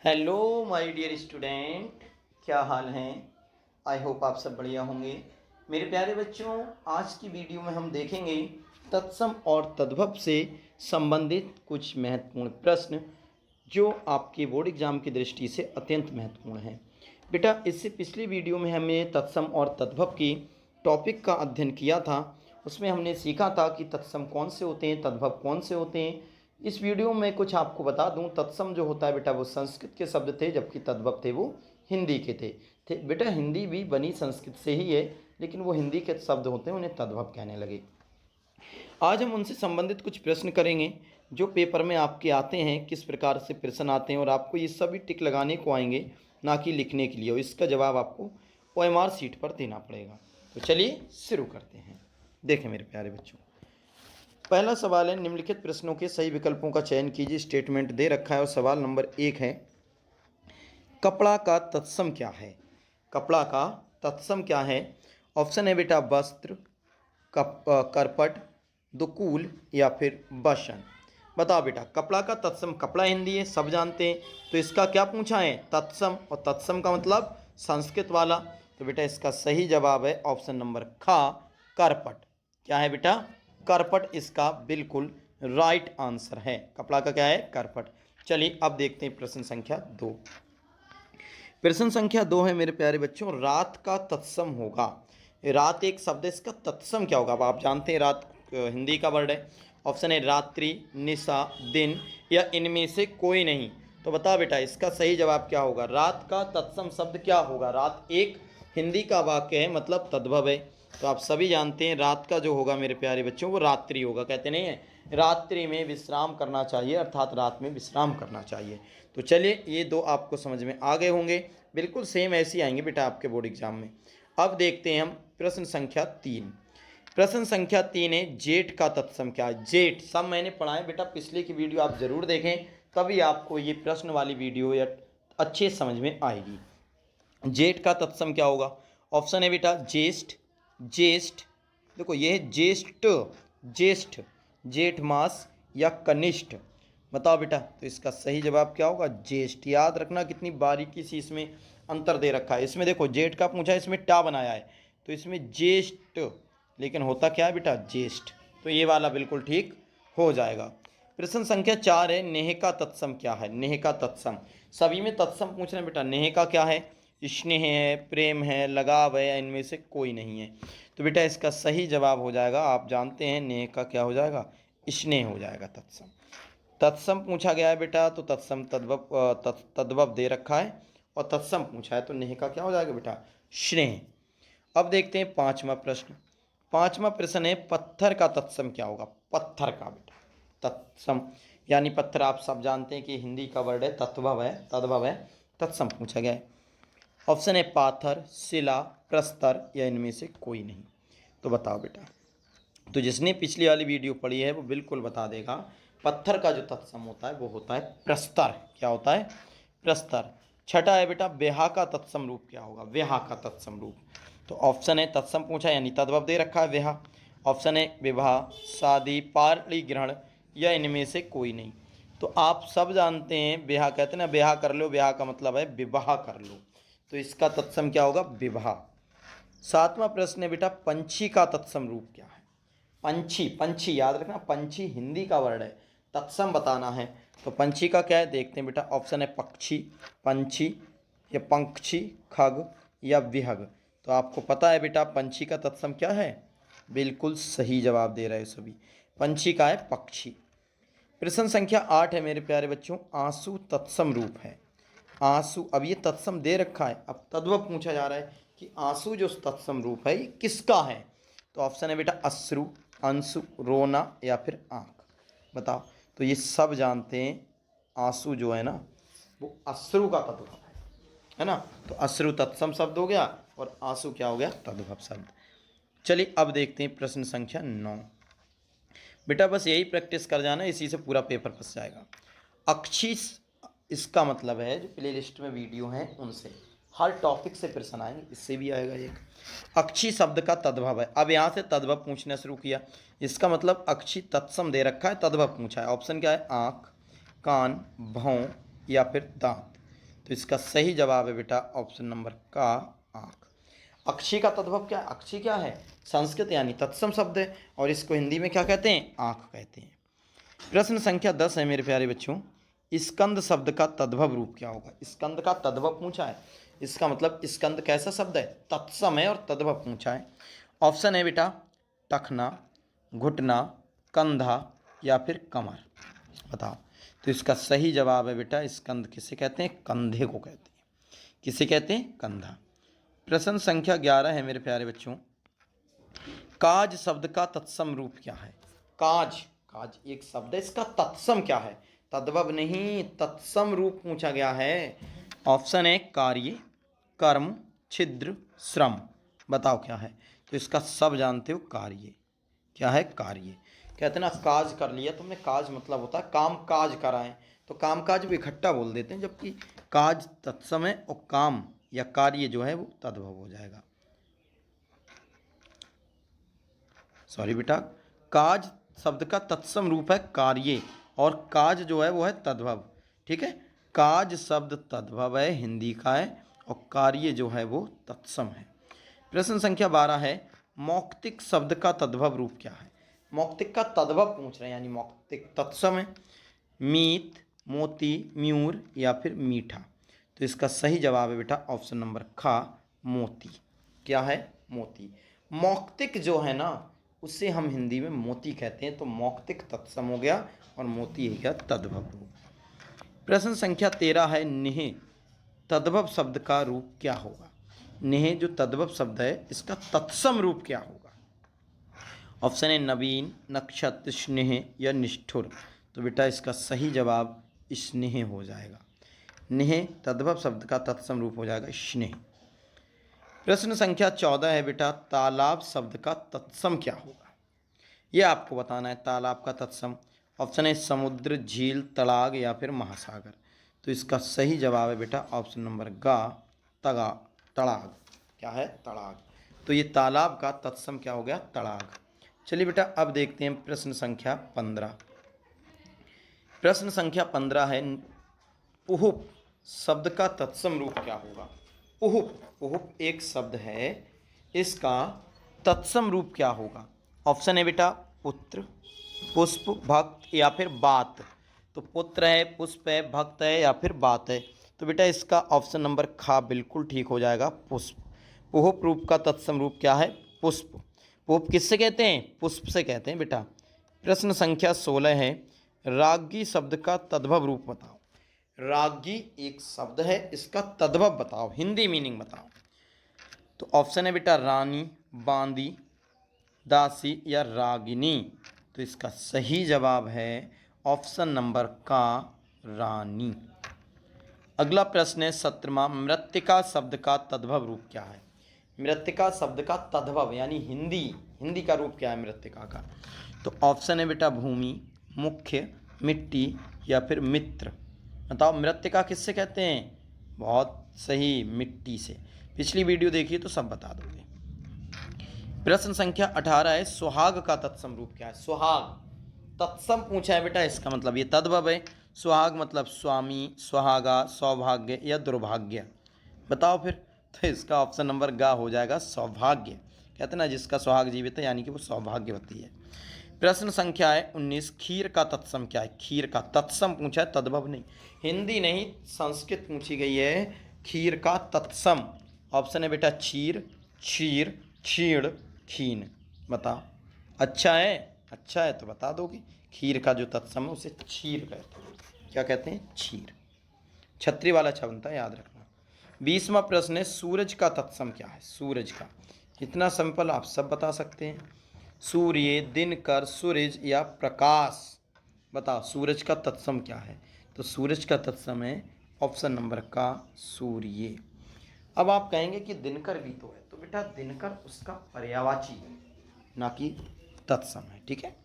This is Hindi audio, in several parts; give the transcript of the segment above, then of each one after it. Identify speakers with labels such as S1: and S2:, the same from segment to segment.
S1: हेलो माय डियर स्टूडेंट, क्या हाल हैं। आई होप आप सब बढ़िया होंगे। मेरे प्यारे बच्चों, आज की वीडियो में हम देखेंगे तत्सम और तद्भव से संबंधित कुछ महत्वपूर्ण प्रश्न जो आपके बोर्ड एग्जाम की दृष्टि से अत्यंत महत्वपूर्ण हैं। बेटा, इससे पिछली वीडियो में हमने तत्सम और तद्भव की टॉपिक का अध्ययन किया था। उसमें हमने सीखा था कि तत्सम कौन से होते हैं, तद्भव कौन से होते हैं। इस वीडियो में कुछ आपको बता दूं, तत्सम जो होता है बेटा वो संस्कृत के शब्द थे, जबकि तद्भव थे वो हिंदी के थे बेटा। हिंदी भी बनी संस्कृत से ही है, लेकिन वो हिंदी के शब्द होते हैं, उन्हें तद्भव कहने लगे। आज हम उनसे संबंधित कुछ प्रश्न करेंगे जो पेपर में आपके आते हैं, किस प्रकार से प्रश्न आते हैं, और आपको ये सभी टिक लगाने को आएंगे, ना कि लिखने के लिए, और इसका जवाब आपको OMR सीट पर देना पड़ेगा। तो चलिए शुरू करते हैं। देखें मेरे प्यारे बच्चों, पहला सवाल है, निम्नलिखित प्रश्नों के सही विकल्पों का चयन कीजिए। स्टेटमेंट दे रखा है और सवाल नंबर 1 है, कपड़ा का तत्सम क्या है। कपड़ा का तत्सम क्या है। ऑप्शन है बेटा वस्त्र, करपट, दुकूल या फिर बसन। बताओ बेटा, कपड़ा का तत्सम, कपड़ा हिंदी है सब जानते हैं, तो इसका क्या पूछा है, तत्सम, और तत्सम का मतलब संस्कृत वाला। तो बेटा इसका सही जवाब है ऑप्शन नंबर खा, करपट। क्या है बेटा, करपट इसका बिल्कुल राइट आंसर है। कपड़ा का क्या है, करपट। चलिए अब देखते हैं प्रश्न संख्या 2। प्रश्न संख्या 2 है मेरे प्यारे बच्चों, रात का तत्सम होगा। रात एक शब्द है, इसका तत्सम क्या होगा। अब आप जानते हैं रात हिंदी का वर्ड है। ऑप्शन है रात्रि, निशा, दिन, या इनमें से कोई नहीं। तो बताओ बेटा इसका सही जवाब क्या होगा। रात का तत्सम शब्द क्या होगा। रात एक हिंदी का वाक्य है, मतलब तद्भव है। तो आप सभी जानते हैं रात का जो होगा मेरे प्यारे बच्चों वो रात्रि होगा। कहते नहीं है रात्रि में विश्राम करना चाहिए, अर्थात रात में विश्राम करना चाहिए। तो चलिए ये दो आपको समझ में आ गए होंगे, बिल्कुल सेम ऐसे ही आएंगे बेटा आपके बोर्ड एग्जाम में। अब देखते हैं हम प्रश्न संख्या 3। प्रश्न संख्या 3 है, जेठ का तत्सम क्या है। जेठ सब मैंने पढ़ा है बेटा, पिछले की वीडियो आप जरूर देखें, तभी आपको ये प्रश्न वाली वीडियो या अच्छे समझ में आएगी। जेठ का तत्सम क्या होगा। ऑप्शन है बेटा ज्येष्ठ, ज्येष्ठ, देखो ये है ज्येष्ठ, ज्येष्ठ, जेठ मास, या कनिष्ठ। बताओ बेटा, तो इसका सही जवाब क्या होगा, ज्येष्ठ। याद रखना कितनी बारीकी से इसमें अंतर दे रखा है। इसमें देखो जेठ का पूछा है, इसमें टा बनाया है, तो इसमें ज्येष्ठ, लेकिन होता क्या है बेटा, ज्येष्ठ। तो ये वाला बिल्कुल ठीक हो जाएगा। प्रश्न संख्या 4 है, नेह का तत्सम क्या है। नेह का तत्सम, सभी में तत्सम पूछ रहे हैं बेटा। नेह का क्या है, स्नेह है, प्रेम है, लगाव है, या इनमें से कोई नहीं है। तो बेटा इसका सही जवाब हो जाएगा, आप जानते हैं नेह का क्या हो जाएगा, स्नेह हो जाएगा। तत्सम, तत्सम पूछा गया है बेटा, तो तत्सम तद्भव तद्भव दे रखा है, और तत्सम पूछा है तो नेह का क्या हो जाएगा बेटा, स्नेह। अब देखते हैं पांचवा प्रश्न। पांचवा प्रश्न है, पत्थर का तत्सम क्या होगा। पत्थर का बेटा तत्सम, यानी पत्थर आप सब जानते हैं कि हिंदी का वर्ड है, तत्भव है, तद्भव है, तत्सम पूछा गया है। ऑप्शन है पाथर, शिला, प्रस्तर, या इनमें से कोई नहीं। तो बताओ बेटा, तो जिसने पिछली वाली वीडियो पढ़ी है वो बिल्कुल बता देगा। पत्थर का जो तत्सम होता है वो होता है प्रस्तर। क्या होता है, प्रस्तर। छठा है बेटा, ब्याह का तत्सम रूप क्या होगा। ब्याह का तत्सम रूप, तो ऑप्शन है तत्सम पूछा यानी तद्भव दे रखा है ब्याह। ऑप्शन है विवाह, शादी, पारणी ग्रहण, या इनमें से कोई नहीं। तो आप सब जानते हैं ब्याह कहते हैं ना, ब्याह कर लो, ब्याह का मतलब है विवाह कर लो, तो इसका तत्सम क्या होगा, विवाह। सातवां प्रश्न है बेटा, पंछी का तत्सम रूप क्या है। पंछी, पंछी याद रखना, पंछी हिंदी का वर्ड है, तत्सम बताना है। तो पंछी का क्या है देखते हैं बेटा। ऑप्शन है पक्षी, पंछी, या पंक्षी, खग, या विहग। तो आपको पता है बेटा पंछी का तत्सम क्या है, बिल्कुल सही जवाब दे रहे हैं सभी। पंछी का है पक्षी। प्रश्न संख्या 8 है मेरे प्यारे बच्चों, आंसू तत्सम रूप है। आंसू, अब ये तत्सम दे रखा है, अब तद्भव पूछा जा रहा है कि आंसू जो तत्सम रूप है ये किसका है। तो ऑप्शन है बेटा अश्रु, अंशु, रोना, या फिर आंख। बताओ, तो ये सब जानते हैं आंसू जो है ना वो अश्रु का तद्भव है ना। तो अश्रु तत्सम शब्द हो गया, और आंसू क्या हो गया, तद्भव शब्द। चलिए अब देखते हैं प्रश्न संख्या 9। बेटा बस यही प्रैक्टिस कर जाना, इसी से पूरा पेपर फंस जाएगा। अक्षी, इसका मतलब है जो प्ले लिस्ट में वीडियो हैं उनसे हर टॉपिक से प्रश्न आएंगे, इससे भी आएगा एक। अक्षी शब्द का तद्भव है, अब यहाँ से तद्भव पूछना शुरू किया, इसका मतलब अक्षी तत्सम दे रखा है, तद्भव पूछा है। ऑप्शन क्या है, आँख, कान, भौं, या फिर दांत। तो इसका सही जवाब है बेटा ऑप्शन नंबर का आँख। अक्षी का तद्भव क्या है? अक्षी क्या है? संस्कृत यानी तत्सम शब्द है और इसको हिंदी में क्या कहते हैं? आँख कहते हैं। प्रश्न संख्या 10 है मेरे प्यारे बच्चों, स्कंद शब्द का तद्भव रूप क्या होगा? स्कंद का तद्भव पूछा है, इसका मतलब स्कंद कैसा शब्द है? तत्सम है और तद्भव पूछा है। ऑप्शन है बेटा टखना, घुटना, कंधा या फिर कमर। बताओ। तो इसका सही जवाब है बेटा स्कंद किसे कहते हैं? कंधे को कहते हैं। किसे कहते हैं? कंधा। प्रश्न संख्या 11 है मेरे प्यारे बच्चों, काज शब्द का तत्सम रूप क्या है? काज, काज एक शब्द है, इसका तत्सम क्या है? तद्भव नहीं, तत्सम रूप पूछा गया है। ऑप्शन है कार्य, कर्म, छिद्र, श्रम। बताओ क्या है? तो इसका सब जानते हो, कार्य। क्या है? कार्य। कहते हैं ना काज कर लिया तुमने, काज मतलब होता है काम काज कराएं, तो काम काज भी इकट्ठा बोल देते हैं, जबकि काज तत्सम है और काम या कार्य जो है वो तद्भव हो जाएगा। सॉरी बेटा, काज शब्द का तत्सम रूप है कार्य और काज जो है वो है तद्भव। ठीक है, काज शब्द तद्भव है, हिंदी का है, और कार्य जो है वो तत्सम है। प्रश्न संख्या 12 है, मौक्तिक शब्द का तद्भव रूप क्या है? मौक्तिक का तद्भव पूछ रहे हैं, यानी मौक्तिक तत्सम है, मीत, मोती, म्यूर या फिर मीठा। तो इसका सही जवाब है बेटा ऑप्शन नंबर खा, मोती। क्या है? मोती। मौक्तिक जो है ना उससे हम हिंदी में मोती कहते हैं, तो मौक्तिक तत्सम हो गया और मोती है क्या? तद्भव रूप। प्रश्न संख्या 13 है, निह तद्भव शब्द का रूप क्या होगा? निह जो तद्भव शब्द है इसका तत्सम रूप क्या होगा? ऑप्शन है नवीन, नक्षत्र, स्नेह या निष्ठुर। तो बेटा इसका सही जवाब स्नेह हो जाएगा। निह तद्भव शब्द का तत्सम रूप हो जाएगा स्नेह। प्रश्न संख्या 14 है बेटा, तालाब शब्द का तत्सम क्या होगा? यह आपको बताना है, तालाब का तत्सम। ऑप्शन है समुद्र, झील, तड़ाग या फिर महासागर। तो इसका सही जवाब है बेटा ऑप्शन नंबर गा, तगा, तड़ाग। क्या है? तड़ाग। तो ये तालाब का तत्सम क्या हो गया? तड़ाग। चलिए बेटा अब देखते हैं प्रश्न संख्या 15। प्रश्न संख्या 15 है, पुहुप शब्द का तत्सम रूप क्या होगा? पुहुप, पुहुप एक शब्द है, इसका तत्सम रूप क्या होगा? ऑप्शन है बेटा पुत्र, पुष्प, भक्त या फिर बात। तो पुत्र है, पुष्प है, भक्त है या फिर बात है। तो बेटा इसका ऑप्शन नंबर खा बिल्कुल ठीक हो जाएगा, पुष्प। पुहुप रूप का तत्सम रूप क्या है? पुष्प। पुष्प किससे कहते हैं? पुष्प से कहते हैं बेटा। प्रश्न संख्या 16 है, रागी शब्द का तद्भव रूप बताओ। रागी एक शब्द है, इसका तद्भव बताओ, हिंदी मीनिंग बताओ। तो ऑप्शन है बेटा रानी, बांदी, दासी या रागिनी। तो इसका सही जवाब है ऑप्शन नंबर का रानी। अगला प्रश्न है 17वां, मृत्तिका शब्द का तद्भव रूप क्या है? मृत्तिका शब्द का तद्भव यानी हिंदी, हिंदी का रूप क्या है मृत्तिका का? तो ऑप्शन है बेटा भूमि, मुख्य, मिट्टी या फिर मित्र। बताओ मृत्तिका किससे कहते हैं? बहुत सही, मिट्टी से। पिछली वीडियो देखिए तो सब बता दोगे। प्रश्न संख्या 18 है, सुहाग का तत्सम रूप क्या है? सुहाग तत्सम पूछा है बेटा, इसका मतलब ये तद्भव है। सुहाग मतलब स्वामी, सुहागा, सौभाग्य या दुर्भाग्य। बताओ फिर। तो इसका ऑप्शन नंबर गा हो जाएगा, सौभाग्य। कहते हैं ना जिसका सुहाग जीवित है यानी कि वो सौभाग्यवती है। प्रश्न संख्या है 19, खीर का तत्सम क्या है? खीर का तत्सम पूछा है, तद्भव नहीं। हिंदी नहीं संस्कृत पूछी गई है। खीर का तत्सम ऑप्शन है बेटा क्षीर, क्षीर, क्षीण, खीन। बताओ। अच्छा है? अच्छा है तो बता दोगे। खीर का जो तत्सम है उसे क्षीर कहते हैं। क्या कहते हैं? क्षीर। छतरी वाला अच्छा बनता है, याद रखना। 20वां प्रश्न है, सूरज का तत्सम क्या है? सूरज का, इतना सिंपल आप सब बता सकते हैं। सूर्य, दिनकर, सूरज या प्रकाश। बताओ सूरज का तत्सम क्या है? तो सूरज का तत्सम है ऑप्शन नंबर का सूर्य। अब आप कहेंगे कि दिनकर भी तो है, तो बेटा दिनकर उसका पर्यायवाची है, ना कि तत्सम है। ठीक है।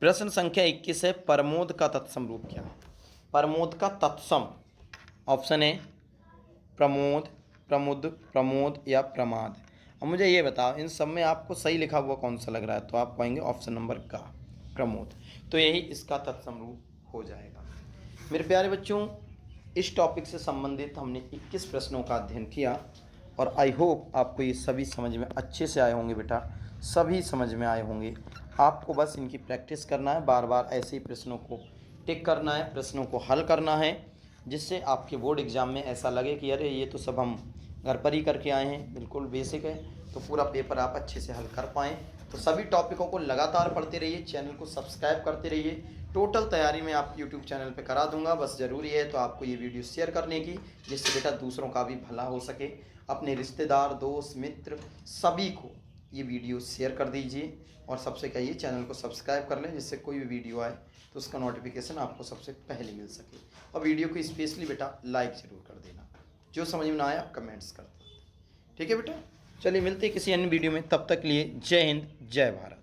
S1: प्रश्न संख्या 21 है, प्रमोद का तत्सम रूप क्या है? प्रमोद का तत्सम ऑप्शन है प्रमोद, प्रमुद, प्रमोद या प्रमाद। अब मुझे ये बताओ इन सब में आपको सही लिखा हुआ कौन सा लग रहा है? तो आप कहेंगे ऑप्शन नंबर का प्रमोद। तो यही इसका तत्सम रूप हो जाएगा। मेरे प्यारे बच्चों, इस टॉपिक से संबंधित हमने 21 प्रश्नों का अध्ययन किया और आई होप आपको ये सभी समझ में अच्छे से आए होंगे बेटा, सभी समझ में आए होंगे। आपको बस इनकी प्रैक्टिस करना है, बार बार ऐसे ही प्रश्नों को टिक करना है, प्रश्नों को हल करना है, जिससे आपके बोर्ड एग्ज़ाम में ऐसा लगे कि अरे ये तो सब हम घर पर ही करके आए हैं, बिल्कुल बेसिक है, तो पूरा पेपर आप अच्छे से हल कर पाएँ। तो सभी टॉपिकों को लगातार पढ़ते रहिए, चैनल को सब्सक्राइब करते रहिए। टोटल तैयारी मैं आपकी यूट्यूब चैनल पे करा दूंगा, बस ज़रूरी है तो आपको ये वीडियो शेयर करने की, जिससे बेटा दूसरों का भी भला हो सके। अपने रिश्तेदार, दोस्त, मित्र सभी को ये वीडियो शेयर कर दीजिए और सबसे कहिए चैनल को सब्सक्राइब कर लें, जिससे कोई भी वीडियो आए तो उसका नोटिफिकेशन आपको सबसे पहले मिल सके। और वीडियो को स्पेशली बेटा लाइक ज़रूर कर देना, जो समझ में ना आए आप कमेंट्स कर देना। ठीक है बेटा, चलिए मिलते हैं किसी अन्य वीडियो में, तब तक के लिए जय हिंद, जय भारत।